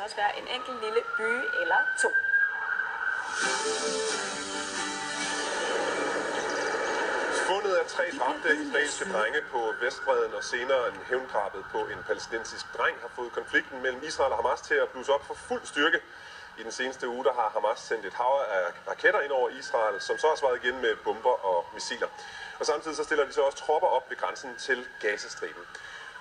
kan også være en enkelt lille by eller to. Fundet af 3 dræbte israelske drenge på Vestbredden og senere en hævndrabet på en palæstinensisk dreng har fået konflikten mellem Israel og Hamas til at blusse op for fuld styrke. I den seneste uge der har Hamas sendt et hav af raketter ind over Israel, som så har svaret igen med bomber og missiler. Og samtidig så stiller de så også tropper op ved grænsen til Gazastriben.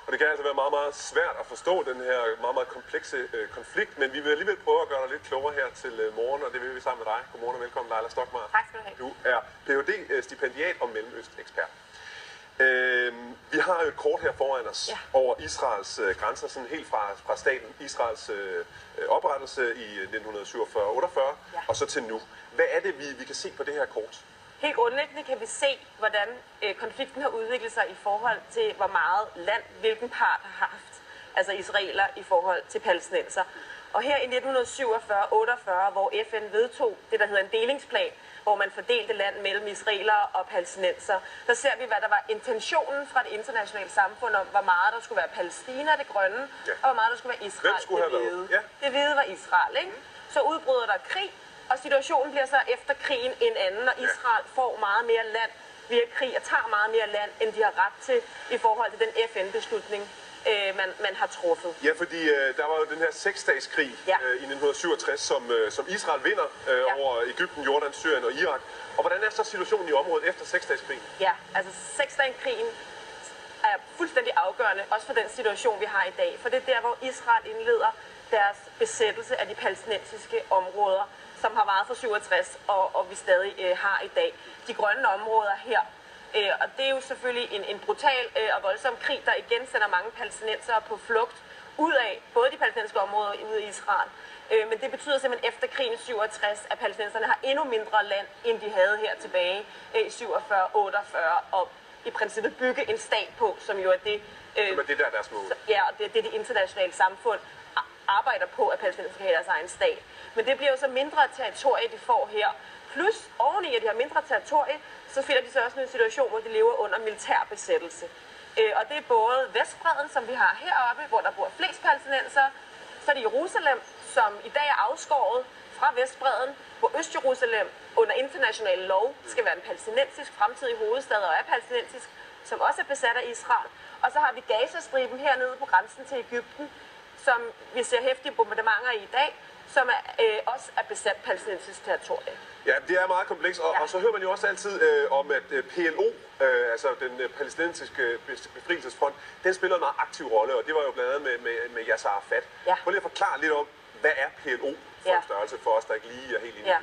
Og det kan altså være meget, meget svært at forstå den her meget, meget komplekse konflikt, men vi vil alligevel prøve at gøre dig lidt klogere her til morgen, og det vil vi sammen med dig. Godmorgen og velkommen, Leila Stokmar. Tak skal du have. Du er Ph.D.-stipendiat og Mellemøst-ekspert. Vi har jo et kort her foran os over Israels grænser, sådan helt fra staten Israels oprettelse i 1947-48 og så til nu. Hvad er det, vi kan se på det her kort? Helt grundlæggende kan vi se, hvordan konflikten har udviklet sig i forhold til, hvor meget land hvilken part har haft, altså israeler i forhold til palæstinenser. Og her i 1947-48, hvor FN vedtog det, der hedder en delingsplan, hvor man fordelte land mellem israelere og palæstinenser, der ser vi, hvad der var intentionen fra det internationale samfund om, hvor meget der skulle være Palæstina, det grønne, og hvor meget der skulle være Israel, det hvide. Det hvide var Israel, ikke? Så udbryder der krig, og situationen bliver så efter krigen en anden, og Israel får meget mere land via krig og tager meget mere land, end de har ret til i forhold til den FN-beslutning, man har truffet. Ja, fordi der var jo den her 6-dageskrig i 1967, som Israel vinder over Egypten, Jordan, Syrien og Irak. Og hvordan er så situationen i området efter 6-dageskrigen? Ja, altså 6-dageskrigen er fuldstændig afgørende, også for den situation, vi har i dag. For det er der, hvor Israel indleder deres besættelse af de palæstinensiske områder, som har varet fra 67 og vi stadig har i dag. De grønne områder her. Og det er jo selvfølgelig en brutal og voldsom krig, der igen sender mange palæstinensere på flugt ud af både de palæstinensiske områder ud af Israel. Men det betyder simpelthen efter krigen i 67, at palæstinenserne har endnu mindre land, end de havde her tilbage i 47-48, og i princippet bygge en stat på, som jo er det... Men det der er deres mål. Ja, og det internationale samfund arbejder på, at palæstinenserne skal have deres egen stat. Men det bliver jo så mindre territorie, de får her. Plus oveni, at de har mindre territorie, så finder de så også en situation, hvor de lever under militær besættelse. Og det er både Vestbredden, som vi har heroppe, hvor der bor flest palæstinensere. Så er det Jerusalem, som i dag er afskåret fra Vestbredden, hvor Øst-Jerusalem under international lov skal være en palæstinensisk fremtidig hovedstad og er palæstinensisk, som også er besat af Israel. Og så har vi Gazastriben hernede på grænsen til Egypten, som vi ser heftige bombardementer i dag, som også er besat palæstinensisk territorie. Ja, det er meget komplekst, og så hører man jo også altid om, at PLO, altså den palæstinensiske befrielsesfront, den spiller en meget aktiv rolle, og det var jo blandt andet med Yasser Arafat. Prøv lige at forklare lidt om, hvad er PLO for en størrelse for os, der ikke lige er helt inde i det?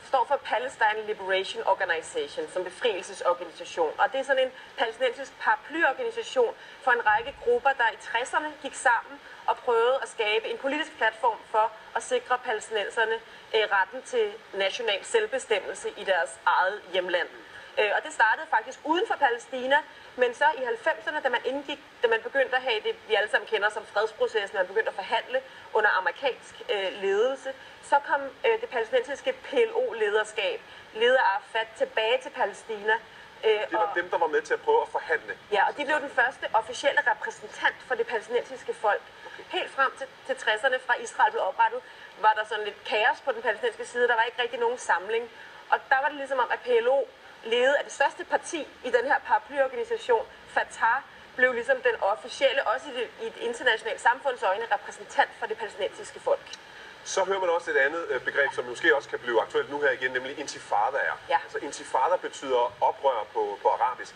Det står for Palestine Liberation Organization, som befrielsesorganisation. Og det er sådan en palæstinensisk paraplyorganisation for en række grupper, der i 60'erne gik sammen og prøvede at skabe en politisk platform for at sikre palæstinenserne retten til national selvbestemmelse i deres eget hjemland. Og det startede faktisk uden for Palæstina, men så i 90'erne, da man begyndte at have det, vi alle sammen kender som fredsprocessen, man begyndte at forhandle under amerikansk ledelse, så kom det palæstinensiske PLO-lederskab, ledet af Arafat, tilbage til Palæstina. Det var dem, der var med til at prøve at forhandle. Ja, og de blev den første officielle repræsentant for det palæstinensiske folk. Helt frem til 60'erne, fra Israel blev oprettet, var der sådan lidt kaos på den palæstinensiske side. Der var ikke rigtig nogen samling. Og der var det ligesom om, at PLO, ledet af det største parti i den her paraplyorganisation, Fatah, blev ligesom den officielle, også i et internationalt samfunds øjne, repræsentant for det palæstinensiske folk. Så hører man også et andet begreb, som måske også kan blive aktuelt nu her igen, nemlig intifada er. Ja. Altså intifada betyder oprør på arabisk,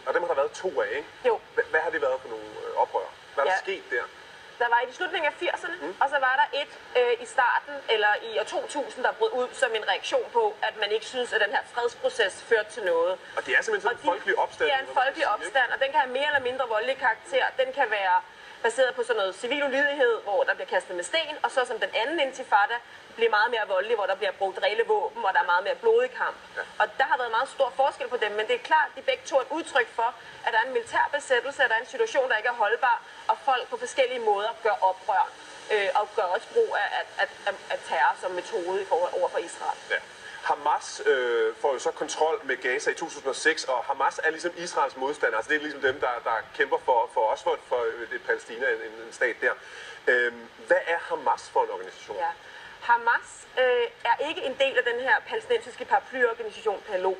og dem har der været 2 af, ikke? Jo. Hvad har det været for nogle oprør? Hvad er der sket der? Der var i slutningen af 80'erne, og så var der et i starten, eller i år 2000, der brød ud som en reaktion på, at man ikke synes, at den her fredsproces førte til noget. Og det er simpelthen sådan en folkelig opstand? Det er en folkelig opstand, og den kan have mere eller mindre voldelig karakter. Den kan være baseret på sådan noget civil ulydighed, hvor der bliver kastet med sten, og så som den anden intifada bliver meget mere voldelig, hvor der bliver brugt reelle våben, og der er meget mere blodig kamp. Og der har været meget stor forskel på dem, men det er klart, at de begge to er et udtryk for, at der er en militær besættelse, at der er en situation, der ikke er holdbar, og folk på forskellige måder gør oprør, og gør også brug af terror som metode over for Israel. Ja. Hamas får jo så kontrol med Gaza i 2006, og Hamas er ligesom Israels modstander. Altså det er ligesom dem, der kæmper for et Palæstina, en stat der. Hvad er Hamas for en organisation? Ja. Hamas er ikke en del af den her palæstinensiske paraplyorganisation PLO.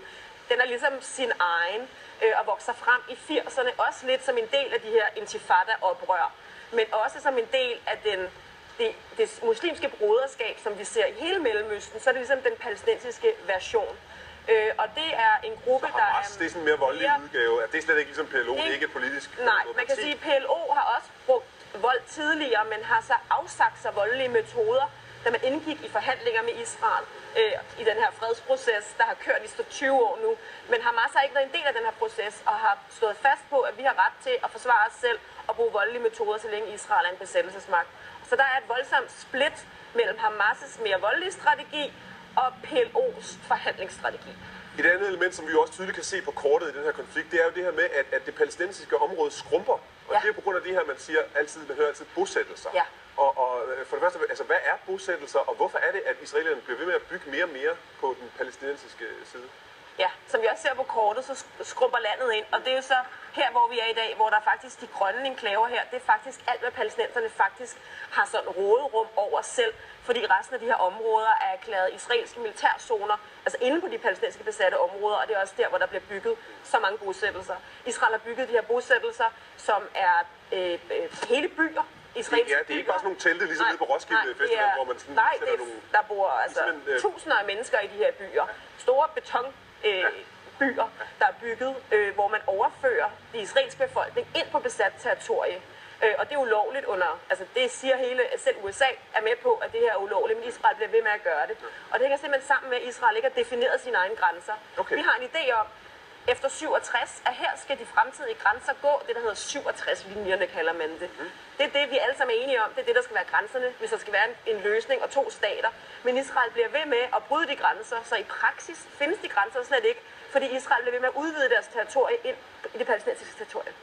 Den er ligesom sin egen og vokser frem i 80'erne, også lidt som en del af de her intifada-oprør, men også som en del af det muslimske broderskab, som vi ser i hele Mellemøsten, så er det ligesom den palæstinensiske version. Og det er en gruppe, så Hamas, der er... det er sådan en mere voldelig udgave. Det er slet ikke ligesom PLO, det er ikke politisk. Nej, man kan sige, at PLO har også brugt vold tidligere, men har så afsagt sig voldelige metoder, da man indgik i forhandlinger med Israel i den her fredsproces, der har kørt i 20 år nu. Men Hamas har ikke været en del af den her proces og har stået fast på, at vi har ret til at forsvare os selv og bruge voldelige metoder, så længe Israel er en besættelsesmagt. Så der er et voldsomt split mellem Hamas' mere voldelige strategi og PLO's forhandlingsstrategi. Et andet element, som vi også tydeligt kan se på kortet i den her konflikt, det er jo det her med, at det palæstinensiske område skrumper. Og det er på grund af det her, man siger altid, man hører altid bosættelser. Ja. Og for det første, altså hvad er bosættelser, og hvorfor er det, at israelerne bliver ved med at bygge mere og mere på den palæstinensiske side? Ja, som vi også ser på kortet, så skrumper landet ind, og det er jo så her, hvor vi er i dag, hvor der faktisk de grønne enklaver her, det er faktisk alt, hvad palæstinenserne faktisk har sådan råderum over selv, fordi resten af de her områder er erklæret israelske militærzoner, altså inde på de palæstinensiske besatte områder, og det er også der, hvor der bliver bygget så mange bosættelser. Israel har bygget de her bosættelser, som er hele byer. Det er ikke bare sådan nogle telte, ligesom nede på Roskilde Festival, hvor man sådan sætter nogle... der bor altså tusinder af mennesker i de her byer. Store betonbyer, der er bygget, hvor man overfører den israelske befolkning ind på besat territorie. Og det er ulovligt under, altså det siger selv USA er med på, at det her er ulovligt, men Israel bliver ved med at gøre det. Og det hænger simpelthen sammen med, at Israel ikke har defineret sine egne grænser. Okay. Vi har en idé om, efter 67, at her skal de fremtidige grænser gå, det der hedder 67-linjerne, kalder man det. Det er det, vi alle sammen er enige om, det er det, der skal være grænserne, hvis der skal være en løsning og 2 stater. Men Israel bliver ved med at bryde de grænser, så i praksis findes de grænser slet ikke, fordi Israel bliver ved med at udvide deres territorie ind i det palæstinensiske territorie.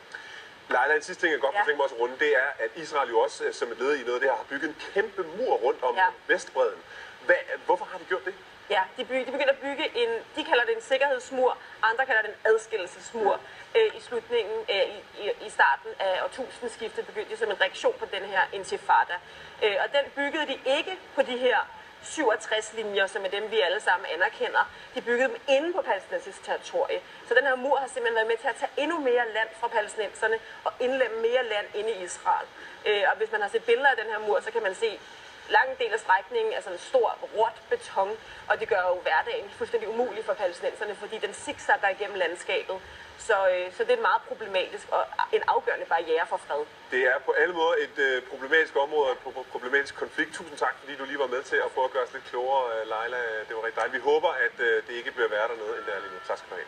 Leila, en sidste ting, jeg godt kunne tænke mig at runde, det er, at Israel jo også, som et led i noget af det her, har bygget en kæmpe mur rundt om Vestbredden. Hvorfor har de gjort det? Ja, de begynder at bygge de kalder det en sikkerhedsmur, andre kalder det en adskillelsesmur. I slutningen, i starten af årtusindskiftet begyndte de som en reaktion på den her intifada. Og den byggede de ikke på de her 67 linjer, som er dem, vi alle sammen anerkender. De byggede dem inde på palæstinensisk territorie. Så den her mur har simpelthen været med til at tage endnu mere land fra palæstinenserne og indlemme mere land inde i Israel. Og hvis man har set billeder af den her mur, så kan man se lang del af strækningen er sådan en stor, råt beton, og det gør jo hverdagen fuldstændig umulig for palæstinenserne, fordi den zigzagger igennem landskabet. Så det er meget problematisk og en afgørende barriere for fred. Det er på alle måder et problematisk område og en problematisk konflikt. Tusind tak, fordi du lige var med til at prøve at gøre os lidt klogere, Leila. Det var rigtig dejligt. Vi håber, at det ikke bliver værre dernede, end det er lige nu. Tak skal du have.